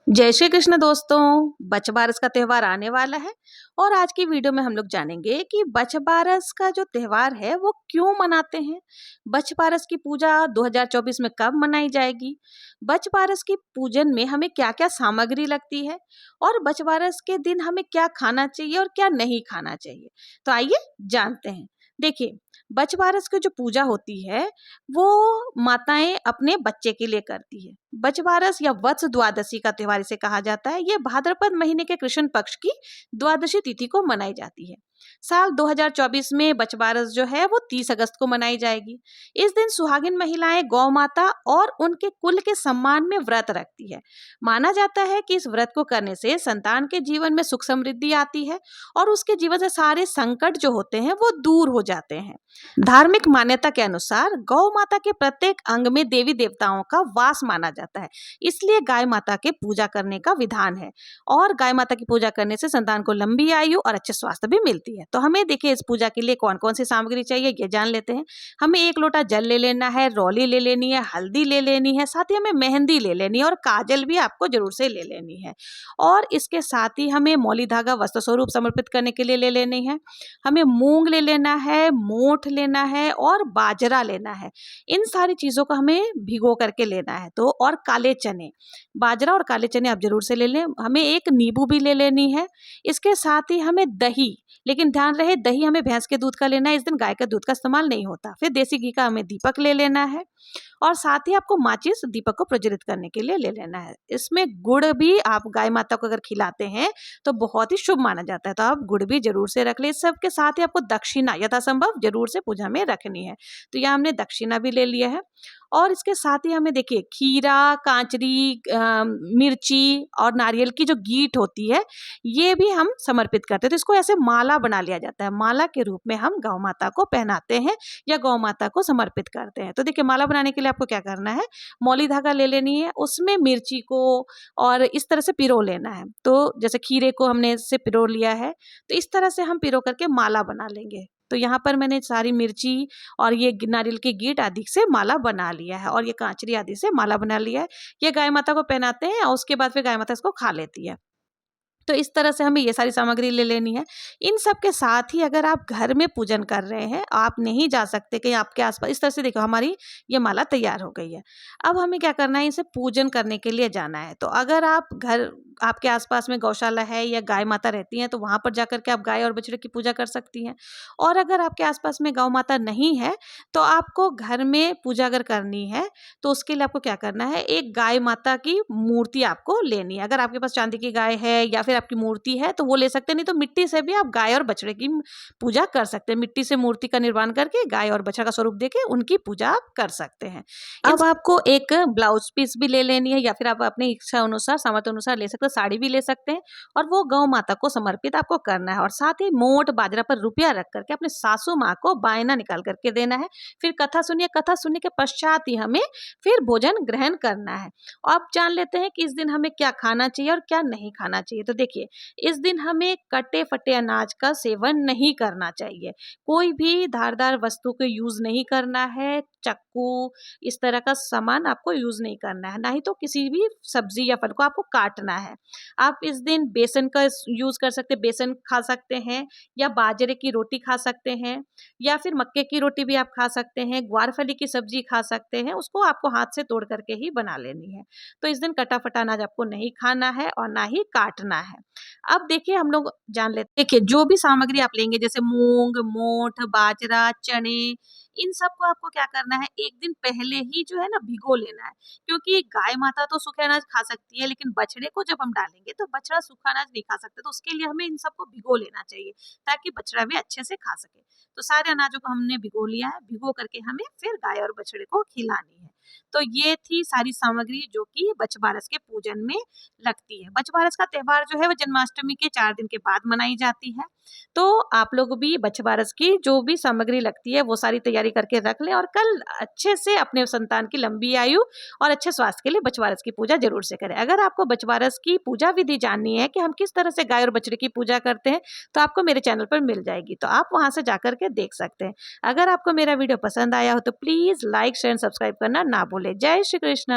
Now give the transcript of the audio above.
जय श्री कृष्ण दोस्तों। बच बारस का त्यौहार आने वाला है और आज की वीडियो में हम लोग जानेंगे कि बच बारस का जो त्यौहार है वो क्यों मनाते हैं। बच बारस की पूजा 2024 में कब मनाई जाएगी। बच बारस की पूजन में हमें क्या क्या सामग्री लगती है और बच बारस के दिन हमें क्या खाना चाहिए और क्या नहीं खाना चाहिए। तो आइए जानते हैं। देखिए, बच बारस की जो पूजा होती है वो माताएं अपने बच्चे के लिए करती है। बच बारस या वत्स द्वादशी का त्यौहार इसे कहा जाता है। ये भाद्रपद महीने के कृष्ण पक्ष की द्वादशी तिथि को मनाई जाती है। साल 2024 में बच बारस जो है वो 30 अगस्त को मनाई जाएगी। इस दिन सुहागिन महिलाएं गौ माता और उनके कुल के सम्मान में व्रत रखती है। माना जाता है कि इस व्रत को करने से संतान के जीवन में सुख समृद्धि आती है और उसके जीवन से सारे संकट जो होते हैं वो दूर हो जाते हैं। धार्मिक मान्यता के अनुसार गौ माता के प्रत्येक अंग में देवी देवताओं का वास माना जाता है, इसलिए गाय माता के पूजा करने का विधान है। और गाय माता की पूजा करने से संतान को लंबी आयु और अच्छे स्वास्थ्य भी मिलती है। तो हमें देखिए इस पूजा के लिए कौन कौन सी सामग्री चाहिए ये जान लेते हैं। हमें 1 लोटा जल ले लेना है, रौली ले लेनी है, हल्दी ले लेनी है, साथ ही हमें मेहंदी ले लेनी है और काजल भी आपको जरूर से ले लेनी है। और इसके साथ ही हमें मौली धागा वस्त्र स्वरूप समर्पित करने के लिए ले लेनी है। हमें मूंग ले लेना है, मोठ लेना है और बाजरा लेना है। इन सारी चीजों को हमें भिगो करके लेना है। तो और काले चने, बाजरा और काले चने आप जरूर से ले लें। हमें एक नींबू भी ले लेनी है। इसके साथ ही हमें दही, लेकिन ध्यान रहे दही हमें भैंस के दूध का लेना है, इस दिन गाय का दूध का इस्तेमाल नहीं होता। फिर देसी घी का हमें दीपक ले लेना है और साथ ही आपको माचिस दीपक को प्रज्वलित करने के लिए ले लेना है। इसमें गुड़ भी आप गाय माता को अगर खिलाते हैं तो बहुत ही शुभ माना जाता है, तो आप गुड़ भी जरूर से रख ले। इस सब के साथ ही आपको दक्षिणा यथासंभव जरूर से पूजा में रखनी है। तो यहाँ हमने दक्षिणा भी ले लिया है। और इसके साथ ही हमें देखिए खीरा, कांचरी, मिर्ची और नारियल की जो गीट होती है ये भी हम समर्पित करते हैं। तो इसको ऐसे माला बना लिया जाता है। माला के रूप में हम गौ माता को पहनाते हैं या गौ माता को समर्पित करते हैं। तो देखिए माला बनाने के लिए आपको क्या करना है, मौली धागा ले लेनी है, उसमें मिर्ची को और इस तरह से पिरो लेना है। तो जैसे खीरे को हमने इससे पिरो लिया है, तो इस तरह से हम पिरो करके माला बना लेंगे। तो यहाँ पर मैंने सारी मिर्ची और ये नारियल की गीट आदि से माला बना लिया है और ये कांचरी आदि से माला बना लिया है। ये गाय माता को पहनाते हैं और उसके बाद फिर गाय माता इसको खा लेती है। तो इस तरह से हमें ये सारी सामग्री ले लेनी है। इन सब के साथ ही अगर आप घर में पूजन कर रहे हैं, आप नहीं जा सकते कहीं आपके आसपास, इस तरह से देखो हमारी ये माला तैयार हो गई है। अब हमें क्या करना है, इसे पूजन करने के लिए जाना है। तो अगर आप घर, आपके आसपास में गौशाला है या गाय माता रहती हैं तो वहां पर जाकर के आप गाय और बछड़े की पूजा कर सकती हैं। और अगर आपके आसपास में गौ माता नहीं है तो आपको घर में पूजा अगर करनी है तो उसके लिए आपको क्या करना है, एक गाय माता की मूर्ति आपको लेनी है। अगर आपके पास चांदी की गाय है या फिर आपकी मूर्ति है तो वो ले सकते हैं, नहीं तो मिट्टी से भी आप गाय और बछड़े की पूजा कर सकते हैं। मिट्टी से मूर्ति का निर्माण करके गाय और बछड़ा का स्वरूप देके उनकी पूजा आप कर सकते हैं। अब आपको एक ब्लाउज पीस भी ले लेनी है या फिर आप अपनी इच्छा अनुसार, सामर्थ्य अनुसार ले सकते हैं, साड़ी भी ले सकते हैं और वो गौ माता को समर्पित आपको करना है। और साथ ही मोठ बाजरा पर रुपया रख करके अपने सासू माँ को बायना निकाल करके देना है। फिर कथा सुनिए, कथा सुनने के पश्चात ही हमें फिर भोजन ग्रहण करना है। अब जान लेते हैं कि इस दिन हमें क्या खाना चाहिए और क्या नहीं खाना चाहिए। तो देखिए, इस दिन हमें कटे फटे अनाज का सेवन नहीं करना चाहिए। कोई भी धारदार वस्तु को यूज नहीं करना है। चाकू, इस तरह का सामान आपको यूज नहीं करना है। ना ही तो किसी भी सब्जी या फल को आपको काटना है। आप इस दिन बेसन का यूज कर सकते हैं, बेसन खा सकते हैं या बाजरे की रोटी खा सकते हैं या फिर मक्के की रोटी भी आप खा सकते हैं। ग्वारफली की सब्जी खा सकते हैं, उसको आपको हाथ से तोड़ करके ही बना लेनी है। तो इस दिन कटा फटा अनाज आपको नहीं खाना है और ना ही काटना है। अब देखिए हम लोग जान लेते, देखिए जो भी सामग्री आप लेंगे जैसे मूंग, मोठ, बाजरा, चने, इन सब को आपको क्या करना है, एक दिन पहले ही जो है ना भिगो लेना है। क्योंकि गाय माता तो सूखे अनाज खा सकती है, लेकिन बछड़े को जब हम डालेंगे तो बछड़ा सूखा अनाज नहीं खा सकता। तो उसके लिए हमें इन सबको भिगो लेना चाहिए ताकि बछड़ा भी अच्छे से खा सके। तो सारे अनाजों को हमने भिगो लिया है। भिगो करके हमें फिर गाय और बछड़े को खिलानी है। तो ये थी सारी सामग्री जो कि बछबारस के पूजन में लगती है। बछबारस का त्यौहार जो है वो जन्माष्टमी के 4 दिन के बाद मनाई जाती है। तो आप लोग भी बछबारस की जो भी सामग्री लगती है वो सारी तैयारी करके रख लें और कल अच्छे से अपने संतान की लंबी आयु और अच्छे स्वास्थ्य के लिए बछबारस की पूजा जरूर से करें। अगर आपको बछबारस की पूजा विधि जाननी है कि हम किस तरह से गाय और बछड़े की पूजा करते हैं तो आपको मेरे चैनल पर मिल जाएगी, तो आप वहां से जाकर के देख सकते हैं। अगर आपको मेरा वीडियो पसंद आया हो तो प्लीज लाइक, शेयर, सब्सक्राइब करना ना भूलें। जय श्री कृष्ण।